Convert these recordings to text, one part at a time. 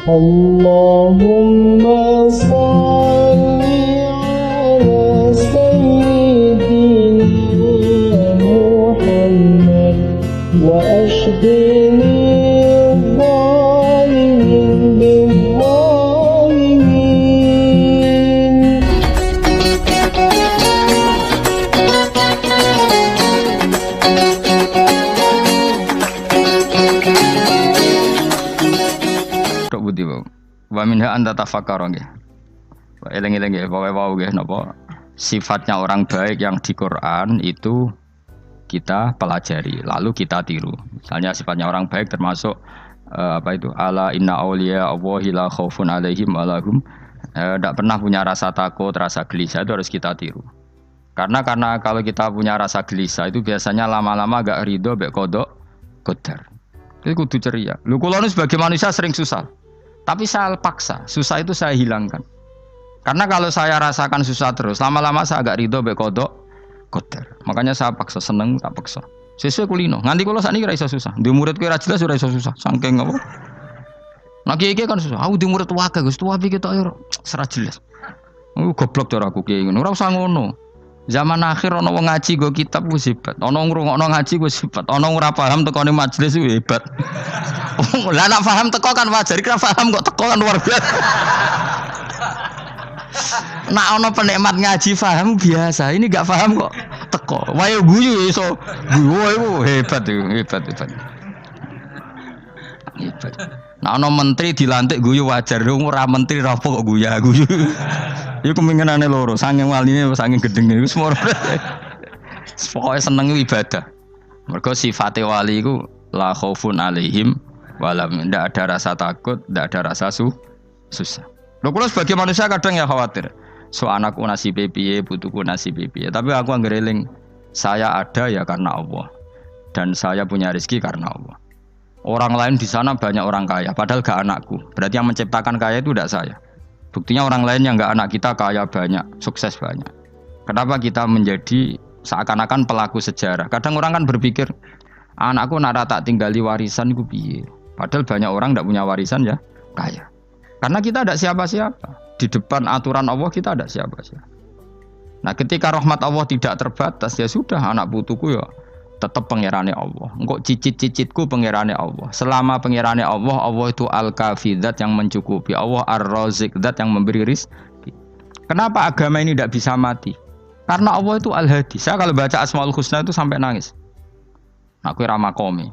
اللهم صل على سيدنا محمد وأشغل الظالمين بالظالمين. Budi wa minha anta tafakkara nggih. Wa eling-eling nggih pokoke wau nggih napa sifatnya orang baik yang di Quran itu kita pelajari lalu kita tiru. Misalnya sifatnya orang baik termasuk apa itu ala inna auliya Allahi la khaufun alaihim wa lahum tidak pernah punya rasa takut, rasa gelisah, itu harus kita tiru. Karena kalau kita punya rasa gelisah itu biasanya lama-lama agak ridho mbek kodok qadar. Itu kudu ceria. Lho kula sebagai manusia sering susah. Tapi saya paksa, susah itu saya hilangkan. Karena kalau saya rasakan susah terus, lama-lama saya agak ridho mbek kodok qadar. Makanya saya paksa, seneng tak paksa. Sesuai kulino. Nganti kula sakniki ora iso susah. Di muridku ora jelas ora iso susah. Saking apa? Nah kiai kan susah. Aku di murid wae Gus, tuwa iki tok ora jelas. Goblok cara aku kiai ngono. Ora usah ngono. Zaman akhir ana wong ngaji go kitab wis hebat. Ana ngrungokno ngaji wis hebat. Ana ora paham tekone majelis wis hebat. Lah nek paham teko kan wajar, kira paham kok teko kan luar biasa. Nek ana penikmat ngaji paham biasa, ini gak paham kok teko. Wae guyu iso. Guyu hebat itu, hebat. Hebat. Nek ana menteri dilantik guyu wajar, ora menteri rapo kok guyu. Iku kemungkinane loro, saking waline saking gedenge iku semua. Pokoke seneng ibadah. Mergo sifate wali iku la khaufun alaihim walam, ndak ada rasa takut, ndak ada rasa susah. Lho kula sebagai manusia kadang ya khawatir. So anakku nasib piye, putuku nasib piye. Tapi aku anggere eling saya ada ya karena Allah. Dan saya punya rezeki karena Allah. Orang lain di sana banyak orang kaya, padahal gak anakku. Berarti yang menciptakan kaya itu tidak saya. Buktinya orang lain yang gak anak kita kaya banyak, sukses banyak. Kenapa kita menjadi seakan-akan pelaku sejarah? Kadang orang kan berpikir, anakku nak tak tinggali warisan itu piye. Padahal banyak orang tidak punya warisan ya kaya. Karena kita tidak siapa-siapa. Di depan aturan Allah kita tidak siapa-siapa. Nah ketika rahmat Allah tidak terbatas, ya sudah anak putuku ya tetap pangerane Allah. Engkau cicit-cicitku pangerane Allah. Selama pangerane Allah, Allah itu al-kafi, zat yang mencukupi. Allah ar-razik, zat yang memberi rizki. Kenapa agama ini tidak bisa mati? Karena Allah itu al-hadi. Saya kalau baca Asmaul Husna itu sampai nangis. Aku ramakomi.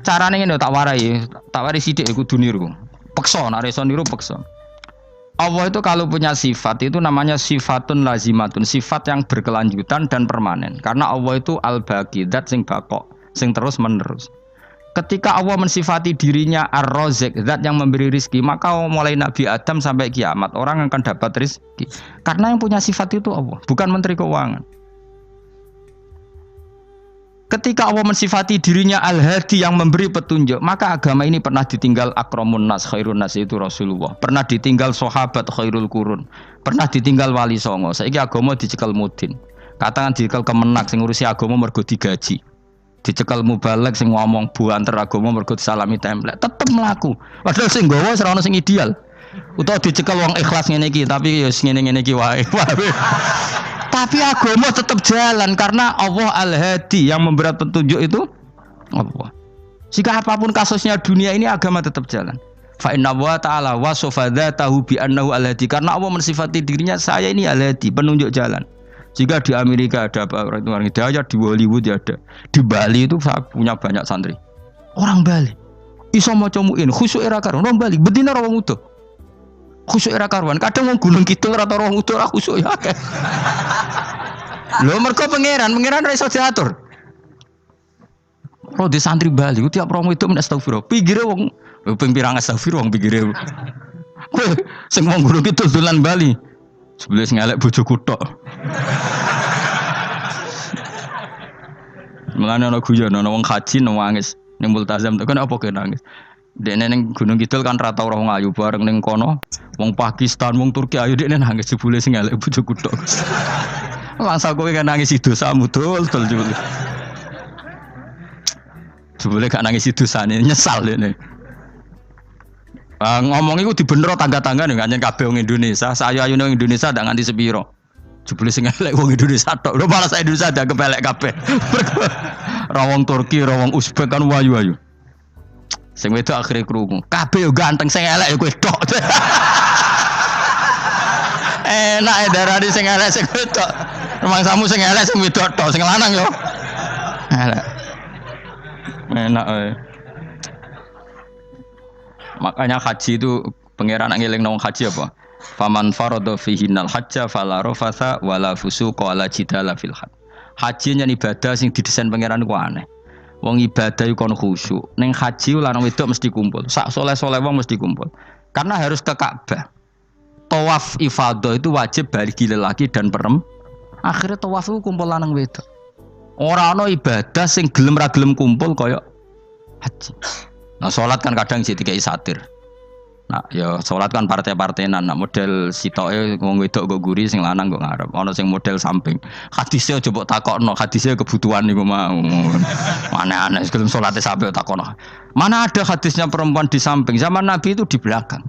Carane ngene tak warai sithik iku duniru. Peksa, nek iso niru peksa. Allah itu kalau punya sifat itu namanya sifatun lazimatun, sifat yang berkelanjutan dan permanen. Karena Allah itu al-baqi, zat sing baqo, sing terus menerus. Ketika Allah mensifati dirinya ar-razik, zat yang memberi rizki, maka mulai Nabi Adam sampai kiamat orang akan dapat rizki. Karena yang punya sifat itu Allah, bukan menteri keuangan. Ketika Allah mensifati dirinya al-hadi yang memberi petunjuk, maka agama ini pernah ditinggal akramun nas, khairun nas itu Rasulullah. Pernah ditinggal sahabat khairul qurun. Pernah ditinggal wali songo. Saiki agama dicekel mudin. Katakan dicekel kemenak sing ngurusi agama mergo digaji. Dicekel mubalek sing ngomong buanter agama mergo disalami template. Tetep mlaku. Padahal sing nggawa ora ono sing ideal. Utawa dicekel wong ikhlas ngene iki, tapi ya ngene-ngene iki wae. Tapi agama tetap jalan karena Allah al-hadi yang memberi petunjuk itu Allah. Jika apapun kasusnya dunia ini agama tetap jalan. Fa inna wa ta'ala wasofa dzatahu bi annahu al-hadi, karena Allah mensifati dirinya saya ini al-hadi, penunjuk jalan. Jika di Amerika ada orang hidayah, di Hollywood ada, di Bali itu saya punya banyak santri. Orang Bali iso maca muin khusyuk era karo orang Bali bedina ora wong utuh. Khusyuk era karuan, kadang wong Gunung Kidul ora tau wong utuh ora khusyuk ya akeh. Lho mergo pangeran ora iso diatur. Kalau di santri Bali ku tiap romo itu men astagfirullah. Pinggire wong ping pirang astagfirullah wong pinggire. Kowe sing wong Gunung Kidul dolan Bali. Sebelah ngelek bojoku tok. Mulane ana guyon ana wong haji nangis ning multazam tok kan apa ke nangis. Dekne ning Gunung Kidul kan rata ora wong ayu bareng ning kono. Wong Pakistan, wong Turki ayu dekne nangis jebule sing elek bojoku tok. Langsung kowe kan nangis dosamu dol jebule. Jebule gak nangis dosane nyesal dekne. Ngomong iku dibenero tangga-tangga nih nganyen kabeh wong Indonesia. Sayu-ayune wong Indonesia ndak nganti sepiro. Jebule sing elek wong Indonesia tok. Lho malah sak Indonesia ada kepelek kabeh. Ra wong Turki, ra wong Uzbek kan wayu-wayu. Sing wedok akhire krungu. Kabeh yo ganteng sing elek yo kowe tok. Enak darani sing elek sing wedok. Rumangsamu sing elek sing wedok tok, sing lanang yo. Elek. Enak Makanya haji itu pangeran ngeling nang haji apa? Faman farada fihinal hajja fala rafatha wala fusuqa wala jidala fil hajj. Haji nyen ibadah sing didesain pangeran ku aneh. Wong ibadah iku kon khusyuk. Ning haji lanang wedok mesti kumpul. Sak soleh-soleh wong mesti kumpul. Karena harus ke Ka'bah. Tawaf ifadah itu wajib bagi lelaki dan perempuan. Akhirnya tawaf itu kumpul lanang wedok. Ora ana ibadah sing gelem ra gelem kumpul kaya haji. Nah sholat kan kadang sih dikai satir. Nah ya sholat kan partai-partainan. Nah model sitoke wong wedok kok guri sing lanang kok ngarep. Ana sing model samping. Hadise aja mbok takokno, hadise kebutuhan niku mau. Aneh-aneh sebelum sholatnya sampai takokno. Mana ada hadisnya perempuan di samping? Zaman Nabi itu di belakang.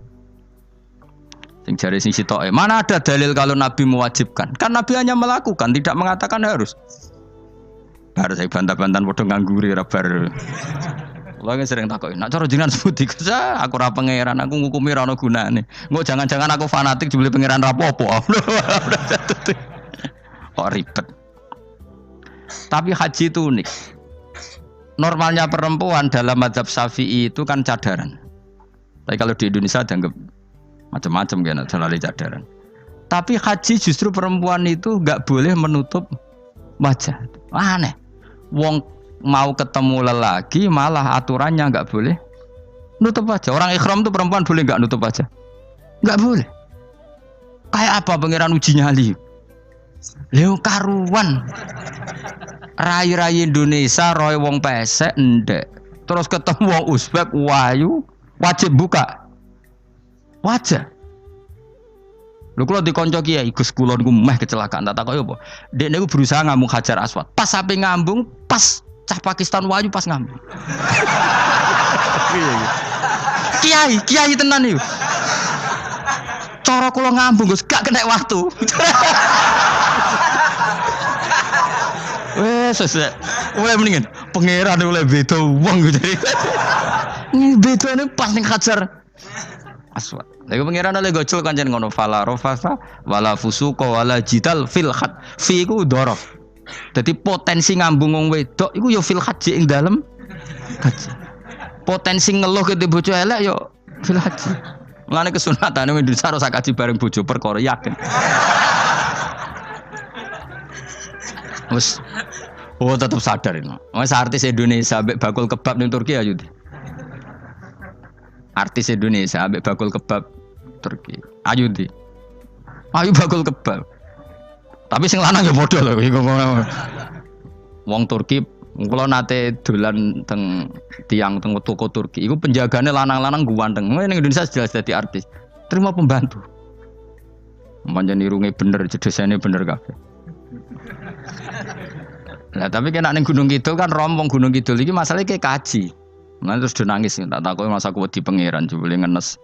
Sing jare sing sitoke. Mana ada dalil kalau Nabi mewajibkan? Kan Nabi hanya melakukan, tidak mengatakan harus. Bar saya bantah-bantahan padha ngangguri ra bar. Kulo kan sering takoki, "Nak cara jenengan sebuti Gusa, aku ora pangeran, aku ngukumi ora ono gunane. Engko jangan-jangan aku fanatik jebule pangeran ra apa-apa." Kok ribet. Tapi haji itu unik. Normalnya perempuan dalam mazhab Syafi'i itu kan cadaran. Tapi kalau di Indonesia dianggap macam-macam kan, selalu cadaran. Tapi haji justru perempuan itu enggak boleh menutup wajah. Aneh. Wong mau ketemu lelaki malah aturannya nggak boleh nutup wajah. Orang ikhram tuh perempuan boleh nggak nutup wajah? Nggak boleh. Kayak apa pangeran uji nyali? Leo karuan. Rai-rai Indonesia roy wong pesek ndek. Terus ketemu wong Uzbek wayu wajib buka wajah. Lho kula dikonco kiai Gus kula niku meh kecelakaan tak takoki apa? Dek niku berusaha ngambung Hajar Aswad. Pas sampe ngambung pas cah Pakistan wayu pas ngambung. Kiai tenan iki. Cara kula ngambung Gus gak kena waktu. Wes sesek. Oleh mendingan pangeran oleh beda wong gitu. Ini bedane pas ning Hajar Aswad. Lha pangeran oleh gocul kancen ngono fala rafasa wala fusuqa wala jidal fil khat. Fi iku dhorof. Jadi potensi ngambung wong wedok iku ya fil haji ing dalem haji. Potensi ngeluh ke bojo elek ya fil haji. Mulane kesunatan wong Indonesia harus kaji bareng bojo perkara yakin. Wes tetap sadar ini. Wes artis Indonesia ambek bakul kebab ning Turki ayo. Artis Indonesia ambek bakul kebab Turki. Ayo di. Ayo bakul kebab. Tapi sing lanang ya bodoh lho iku ngono. Wong Turki, kula nate dolan teng tiang teng toko Turki. Iku penjagane lanang-lanang guanteng. Ning Indonesia jelas dadi artis. Terima pembantu. Manjan irunge bener, jedesane bener kabeh. Lah tapi kena ning Gunung Kidul kan rombong Gunung Kidul iki masalahe kayak kaji. Nah terus do nangis tak takoki masa aku wedi pangeran jebule ngenes.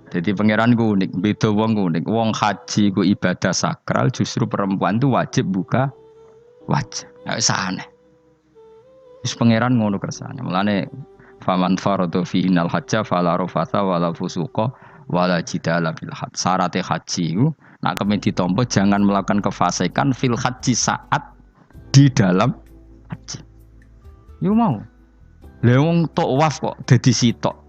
Jadi pangeran ku unik, beda wong ku unik. Wong haji ku ibadah sakral, justru perempuan itu wajib buka wajah. Nggak aneh. Terus pangeran ngono kersane. Mulane faman farada fi innal hajja fala rafatha wala fusuqa wala jidala fil hajj. Syaratnya haji ku nak kemen ditampa jangan melakukan kefasikan fil haji saat di dalam haji. Yo mau. Lha wong tawaf kok dadi sitok.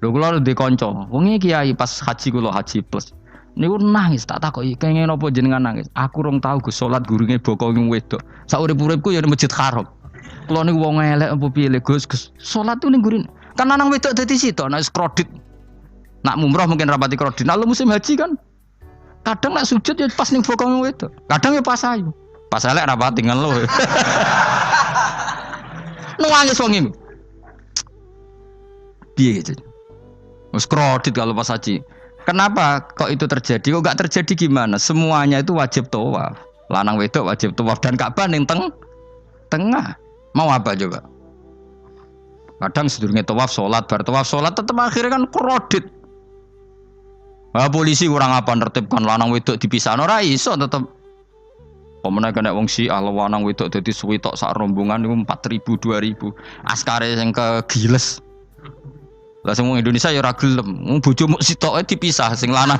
Lho kula ndek kanca, wong iki kiai pas haji kula haji plus. Niku nangis tak takoki, kenging napa jenengan nangis? Aku rong tau Gus salat gurunge bokong wedok. Sak urip-uripku ya Masjid Haram. Kula niku wong elek apa piye Gus? Salat ning gurine. Kan lanang wedok dadi sitok nek kredit. Nak mumrah mungkin rapati kredit. Nah musim haji kan kadang nek sujud ya pas ning bokong wedok. Kadang ya pas ayu. Pas elek rapati ngeluh. Nangis wong iki. Piye gitu? Wes kredit kalau pas haji. Kenapa kok itu terjadi? Kok enggak terjadi gimana? Semuanya itu wajib tawaf. Lanang wedok wajib tawaf dan Ka'bah ning tengah. Mau apa coba? Kadang sedurunge tawaf salat, bar tawaf salat tetep akhirnya kan kredit. Polisi kurang apa nertibkan lanang wedok dipisahno ora iso tetep. Pemene kena wong Syiah lanang wedok dadi suwi tok sak rombongan niku 4000 2000. Askare sing kegiles. Lah sing wong Indonesia ya ora gelem. Wong bojomu sitoke dipisah sing lanang.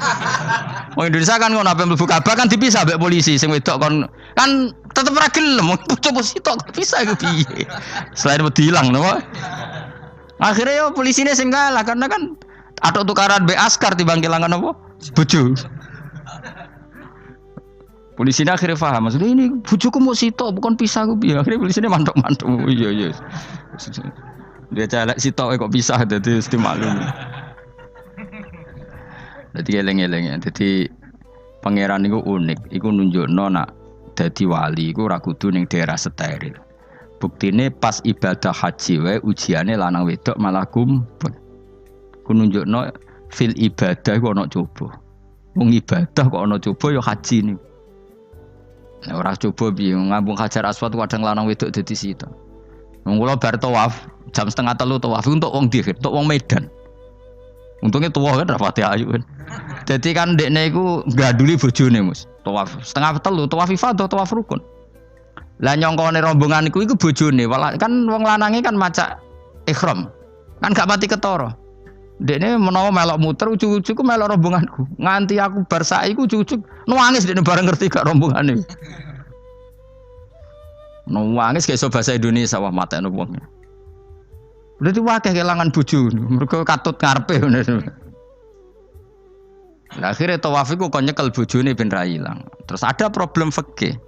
Wong Indonesia kan ngono ape mlebu Ka'bah kan dipisah mbek polisi sing wedok kan tetep ora gelem. Wong bojomu sitok dipisah iku piye? Selain wedi ilang napa? Akhirnya ya polisine sing kalah karena kan atau tukaran be askar timbang kelangan apa? Bojo. Polisinya akhirnya paham maksudnya ini bojoku mau sitok bukan pisah ku piye. Akhirnya polisinya mantuk-mantuk. Iya. Dia celek sitok kok pisah dadi mesti maklum. Dadi eleng-eleng ya. Dadi pangeran niku unik, iku nunjukno nak dadi wali iku ora kudu ning daerah steril. Buktine pas ibadah haji wae ujiane lanang wedok malah kumpul. Ku nunjukno fil ibadah iku ana coba. Wong ibadah kok ana coba ya haji niku. Nek ora coba piye ngambung Hajar Aswad kadang lanang wedok dadi sita. Wong kula bar tawaf jam 2:30 tawaf untuk wong dihir, untuk wong Medan. Untungnya tua kan rapati ayu kan. Jadi kan dekne iku ganduli bojone Mus. Tawaf 2:30 tawaf ifadah tawaf rukun. Lah nyongkone rombongan iku bojone, kan wong lanange kan macak ihram. Kan gak mati ketara. Dekne menawa melok muter ujug-ujug melok rombonganku. Nganti aku bar saiki ujug-ujug nangis dekne bareng ngerti gak rombongane. Nangis gak iso bahasa Indonesia wah matene wong. Berarti wakil kelangan bojo, mereka katut ngarepe. Nah, akhirnya tawaf iku kon nyekel bojone ben ra ilang. Terus ada problem fikih.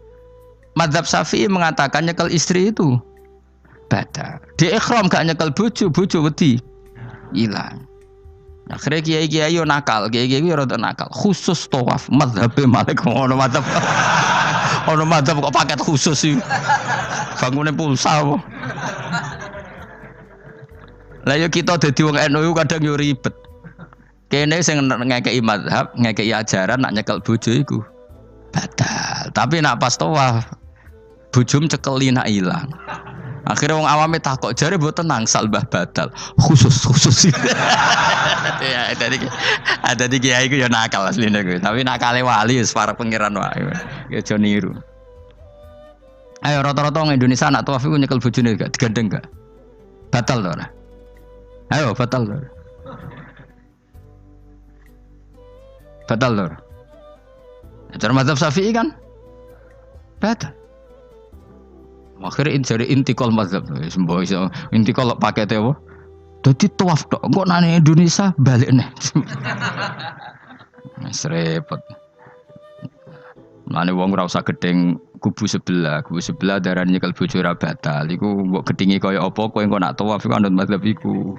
Madzhab Syafi'i mengatakan nyekel istri itu batal. Di ikhram gak nyekel bojo wedi ilang. Akhirnya kiai-kiai yo nakal, kiai-kiai yo rada nakal. Khusus tawaf madzhab Malik ono madzhab. Ono madzhab kok paket khusus iki. Bangune pulsa apa? Lah yo kita dadi wong NU kadang yo ribet. Kene sing ngekeki mazhab, ngekeki ajaran nak nyekel bojo iku batal. Tapi nak pas tawaf bojom cekeli nak ilang. Akhirnya wong awame takok jare mboten nangsal mbah batal. Khusus. Ya ada di kiai iku yo nakal asline kuwi. Tapi nakale wali wis para pangeran wae. Ya aja niru. Ayo rata-rata wong Indonesia nak tawaf iku nyekel bojone gak digandeng gak? Batal to ora? Ayo batal lor. Batal lor. Cara mazhab Syafi'i kan batal. Akhirnya jadi intikal mazhab. Semboh iso intikal pakete apa? Dadi tawaf tok. Engko nang Indonesia balik neh. Wis repot. Mane wong ora usah gedeng kubu sebelah darane nyekel bojo ora batal. Iku mbok gedhingi kaya apa kowe engko nak tawaf iku anut mazhab iku.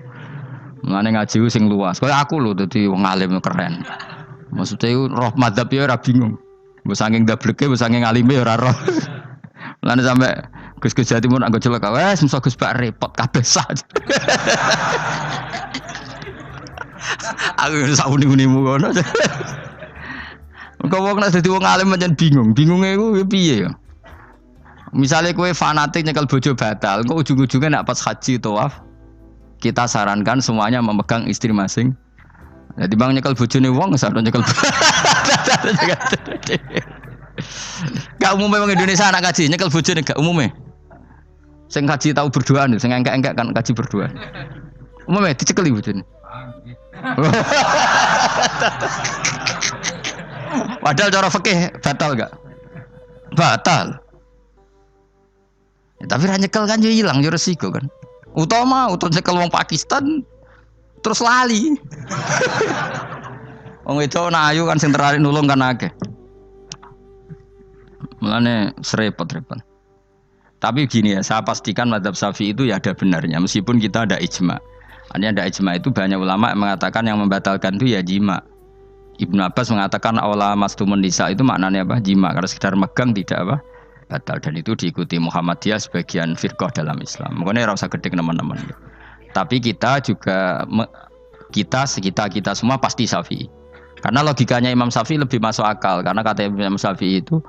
Mulane ngaji sing luas. Kaya aku lho dadi wong alim keren. Maksudnya roh madzhab ya ora bingung. Mbok saking dableke, mbok saking alime ora roh. Mulane sampe Gus Jawa Timur anggo celaka wes mesti Gus Bak repot kabeh sah. Aku sak uni-unimu ngono. Kok wong nek dadi wong alim pancen bingung. Bingunge iku piye ya? Misale kowe fanatik nyekel bojo batal, kok ujung-ujunge nek pas haji tawaf kita sarankan semuanya memegang istri masing. Jadi bang nyekel bojone wong sadon nyekel. Gak umumnya wong Indonesia anak kaji nyekel bojone gak umumnya. Sing kaji tahu berduaan, sing engkek-engkek kan kaji berduaan. Umumnya dicekeli bojone. Padahal cara fikih batal gak? Batal. Ya, tapi ra nyekel kan yo ilang yo resiko kan. Utama nyekel wong Pakistan terus lali. Wong wedok ayu kan sing tertarik nulung kan akeh. Mulane serepot-repot. Tapi gini ya, saya pastikan mazhab Syafi'i itu ya ada benarnya meskipun kita ada ijma. Artinya ada ijma itu banyak ulama yang mengatakan yang membatalkan itu ya jima. Ibnu Abbas mengatakan awla mastumun nisa itu maknanya apa? Jima. Kalau sekedar megang tidak apa? Batal, dan itu diikuti Muhammadiyah sebagian firqah dalam Islam. Makanya rasa gede teman-teman. Tapi kita juga kita semua pasti Syafi'i. Karena logikanya Imam Syafi'i lebih masuk akal. Karena kata Imam Syafi'i itu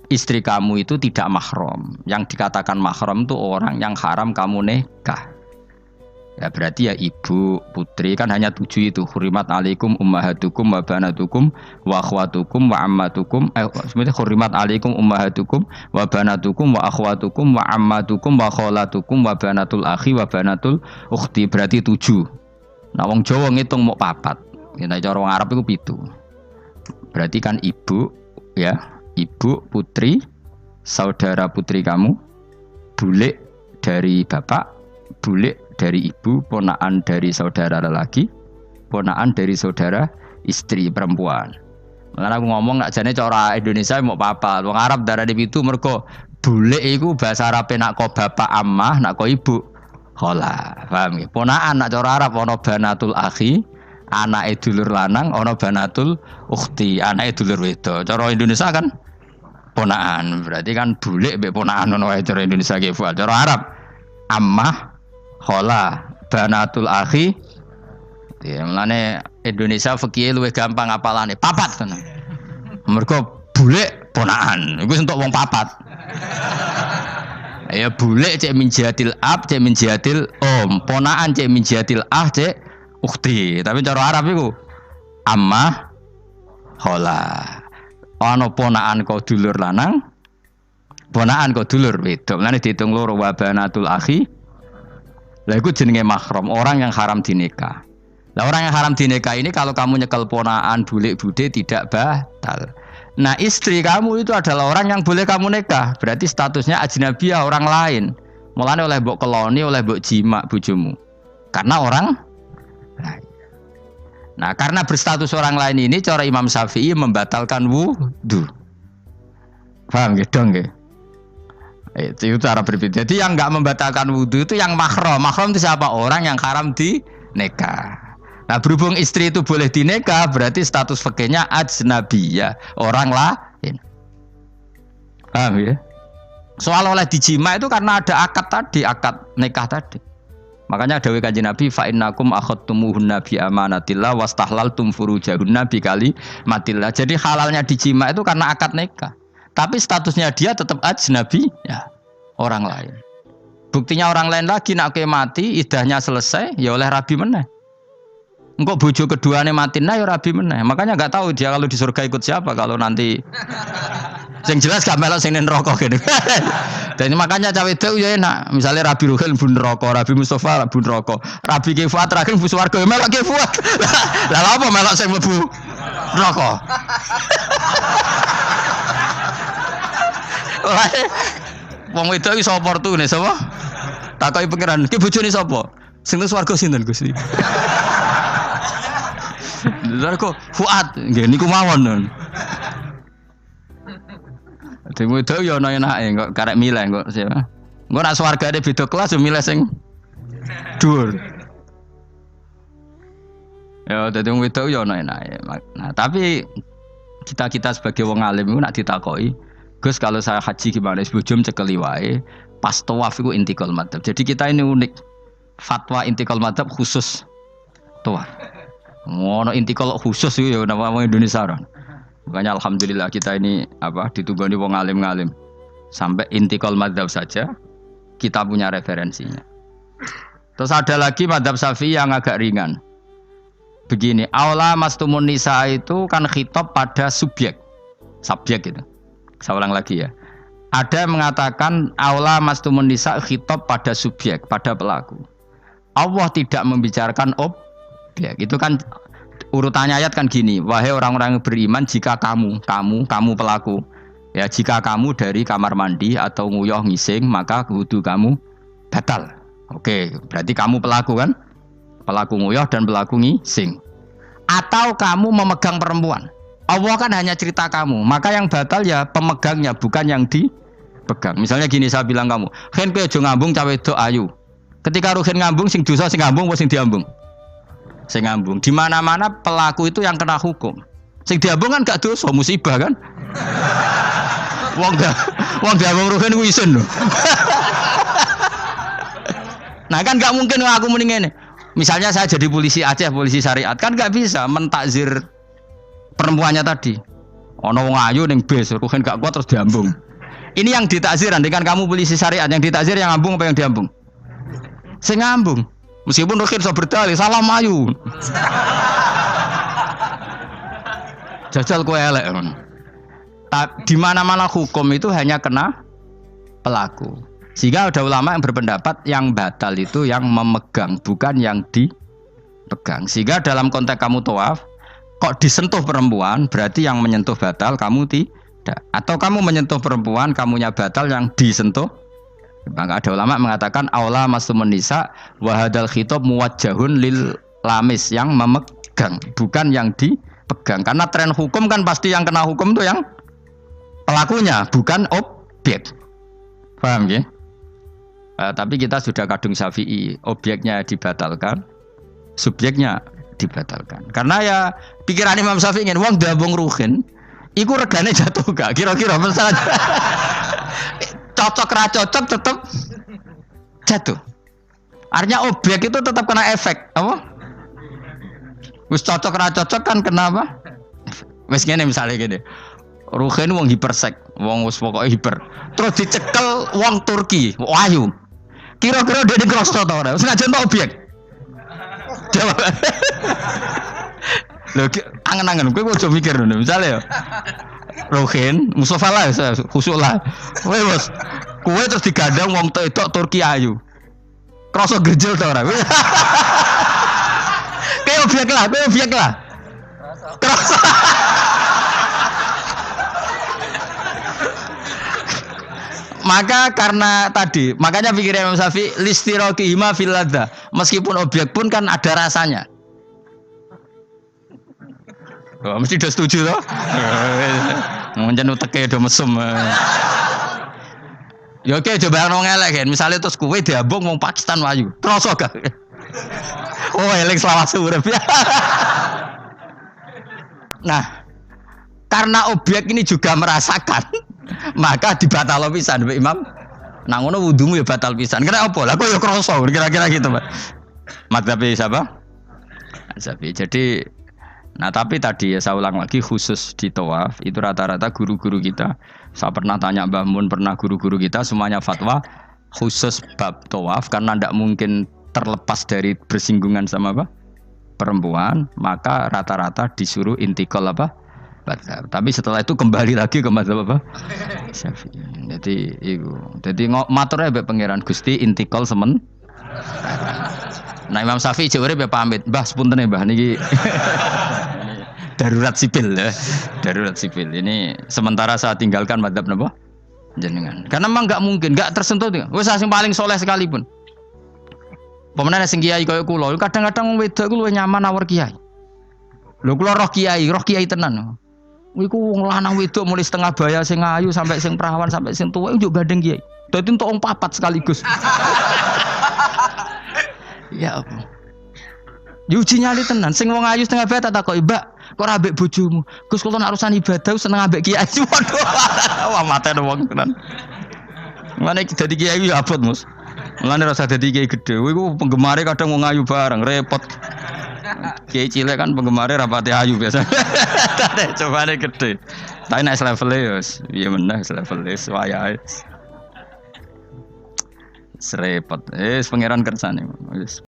istri kamu itu tidak mahram. Yang dikatakan mahram itu orang yang haram kamu nikah. Ya berarti ya ibu, putri kan hanya 7 itu. Hurimat alaikum ummahatukum wa banatukum wa akhwatukum wa ammatukum. Sebenarnya hurimat alaikum ummahatukum wa banatukum wa akhwatukum wa ammatukum wa kholatukum wa banatul akhi wa banatul ukhti. Berarti 7. Nah wong Jawa ngitung mau 4. Kita cara wong Arab itu 7. Berarti kan ibu ya, ibu, putri, saudara putri kamu, bulik dari bapak, bulik dari ibu, ponaan dari saudara lelaki, ponaan dari saudara istri perempuan. Makanya aku ngomong nak jane cara Indonesia mau papa, wong Arab darah di itu mergo bulik iku bahasa Arab nak ko bapak ammah, nak ko ibu khola. Paham ya? Ponaan nak cara Arab ana banatul akhi, anake dulur lanang, ana banatul ukhti, anake dulur wedok. Cara Indonesia kan ponaan. Berarti kan bulik mbek ponaan ngono wae cara Indonesia ki. Cara Arab ammah khola, banatul akhi. Ya, mulane Indonesia fikih luwih gampang apalane. Papat tenan. Mergo bulik ponaan. Iku entuk wong papat. Ya bulik cek min jihadil ab, cek min jihadil om. Ponaan cek min jihadil ah, cek ukhti. Tapi cara Arab iku ammah khola. Ana ponaan kok dulur lanang, ponaan kok dulur wedok. Mulane diitung loro wa banatul akhi. Lah itu jenenge mahram, orang yang haram dinikah. Lah orang yang haram dinikah ini kalau kamu nyekel ponaan, bulik bude tidak batal. Nah istri kamu itu adalah orang yang boleh kamu nikah. Berarti statusnya ajnabiyah, orang lain. Mulane oleh mbok keloni, oleh mbok jima bojomu. Karena orang lain. Nah karena berstatus orang lain ini cara Imam Syafi'i membatalkan wudu. Paham gitu nggih? Itu cara berbeda. Jadi yang nggak membatalkan wudhu itu yang mahram. Mahram itu siapa? Orang yang haram di nikah. Nah berhubung istri itu boleh dinikah, berarti status fikihnya ajnabiyah, orang lain. Paham ya? Soal oleh dijima itu karena ada akad tadi, akad nikah tadi. Makanya dawuh Kanjeng Nabi fa innakum akhadtumuhunna bi amanatillah wastahlaltum furujahunna bi kalimatillah. Jadi halalnya dijima itu karena akad nikah. Tapi statusnya dia tetap ajnabi ya, orang lain. Buktinya orang lain lagi nak mati, idahnya selesai, ya oleh rabi meneh. Engkau bojo keduanya mati nah ya rabi meneh. Makanya nggak tahu dia kalau di surga ikut siapa kalau nanti. Yang jelas gak melok sing neraka gitu. Dan makanya cawe itu ya enak. Misalnya Rabi Ruhil bun neraka, Rabi Mustafa bun neraka, Rabi Kifuat terakhir bun swarga ya melok Kifuat. Lah apa melok sing mlebu neraka? Wong wedok iki sapa oportunis sapa? Takoki pangeran, ki bojone sapa? Sing nang swarga sinten Gusti? Lha kok Fuad, nggih niku mawon. Dene wedok yo ana enake kok karek milih kok siapa. Engko nek swargane beda kelas yo milih sing dhuwur. Ya dadi wong wedok yo ana enake. Nah, tapi kita sebagai wong alim iku nek ditakoki Gus kalau saya haji gimana? Sebujum cekeli wae. Pas tawaf itu intikal madhab. Jadi kita ini unik. Fatwa intikal madhab khusus tawaf. Ngono intikal khusus itu ya nama Indonesia orang. Makanya alhamdulillah kita ini ditunggoni wong alim-alim. Sampai intikal madhab saja kita punya referensinya. Terus ada lagi madhab Syafi'i yang agak ringan. Begini, aula mastumun nisa itu kan khitab pada subjek itu. Saya ulang lagi ya. Ada yang mengatakan aula mastumun nisa khitab pada subjek, pada pelaku. Allah tidak membicarakan objek. Itu kan urutannya ayat kan gini. Wahai orang-orang yang beriman, jika kamu pelaku, ya jika kamu dari kamar mandi atau nguyuh ngising, maka wudu kamu batal. Oke, berarti kamu pelaku kan? Pelaku nguyuh dan pelaku ngising. Atau kamu memegang perempuan. Allah kan hanya cerita kamu, maka yang batal ya pemegangnya, bukan yang dipegang. Misalnya gini saya bilang kamu, "Ken kowe aja ngambung cawe wedok ayu." Ketika ruhin ngambung sing dosa sing ngambung apa sing diambung? Sing ngambung. Di mana-mana pelaku itu yang kena hukum. Sing diambung kan gak dosa, musibah kan? Wong diambung ruhin ku isin lho. Nah kan gak mungkin aku muni ngene. Misalnya saya jadi polisi Aceh, polisi syariat, kan gak bisa mentakzir perempuannya tadi. Ono wong ayu ning bis, ruhen gak kuat terus diambung. Ini yang ditakzir, andai kan kamu polisi syariat, yang ditakzir yang ngambung apa yang diambung? Sing ngambung. Meskipun Ruhin iso berdalih salah mayu. Jajal kowe elek. Di mana-mana hukum itu hanya kena pelaku. Sehingga ada ulama yang berpendapat yang batal itu yang memegang, bukan yang dipegang. Sehingga dalam konteks kamu tawaf, kok disentuh perempuan, berarti yang menyentuh batal, kamu tidak. Atau kamu menyentuh perempuan, kamunya batal, yang disentuh. Maka ada ulama mengatakan aula masumun nisa wa hadal khitab muwajjahun lil lamis, yang memegang, bukan yang dipegang. Karena tren hukum kan pasti yang kena hukum itu yang pelakunya, bukan objek. Paham ya? Tapi kita sudah kadung Syafi'i, objeknya dibatalkan, subjeknya dibatalkan. Karena ya pikiran Imam Syafi'i ingin wong dabung Ruhin, iku regane jatuh gak? Kira-kira masalah cocok ra cocok tetap jatuh. Artinya objek itu tetap kena efek, apa? Wis cocok ra cocok kan kenapa? Wis ngene misalnya gini. Ruhin wong hipersek, wong wis pokoke hiper. Terus dicekel wong Turki, ayu. Kira-kira dia dikrosno ta ora? Wis ngajen ta objek. Jawab. Lho angen-angen kowe ojo mikir ngono. Misale ya. Ruhin, Mustafa lah, khusuk lah. Kowe bos, kowe terus digandang wong wedok Turki ayu. Kroso gerjel ta ora? Kowe objek lah. Kroso. Maka karena tadi, makanya pikirnya Imam Syafi'i listiraqihima fil ladza. Meskipun objek pun kan ada rasanya. Oh, mesti udah setuju loh. Mungkin uteke do mesum. Ya oke, coba ngomong elek kan. Misalnya terus kowe diambung wong Pakistan wayu. Kroso gak? Oh, elek selawase urip. Nah, karena objek ini juga merasakan, maka dibatal pisan Mbak Imam. Nah ngono wudumu ya batal pisan. Kira apa? Lah kok ya kroso kira-kira gitu, Pak. Madzhab siapa? Syafi'i. Jadi nah tapi tadi ya saya ulang lagi, khusus di tawaf itu rata-rata guru-guru kita, saya pernah tanya Mbah Mun, pernah guru-guru kita semuanya fatwa khusus bab tawaf karena tidak mungkin terlepas dari bersinggungan sama apa? Perempuan, maka rata-rata disuruh intikal apa? Batal. Tapi setelah itu kembali lagi ke mazhab apa? Syafi'i. Jadi maturnya mbek pangeran Gusti intikal semen. Nah Imam Syafi'i jare pamit, Mbah sepunten Mbah niki darurat sipil ya. Darurat sipil. Ini sementara saya tinggalkan mazhab napa? Jenengan. Karena memang enggak mungkin, enggak tersentuh. Wis sing paling soleh sekalipun. Pemenang sing kiai kaya kula, kadang-kadang wong wedok ku luwih nyaman nawar kiai. Lho kula roh kiai tenan. Iku wong lanang wedok mulai setengah baya sing ayu sampai sing perawan sampai sing tuwa njuk gandeng kiai. Dadi entuk wong papat sekaligus. Ya apa? Yuji nyali tenan, sing wong ayu setengah baya tak takoki, "Mbak, kok ora ambek bojomu?" Gus kula nek urusan ibadah seneng ambek kiai. Waduh. Wah matene wong tenan. Mane dadi kiai ya abot, Mus. Mulane rasa dadi kiai gedhe. Iku penggemare kadang wong ayu bareng, repot. Kiai cilik kan penggemare rapati ayu biasa. Cobane gede. Tapi nek level ya piye meneh level wayahe. Serepot. Pangeran kersane. Wis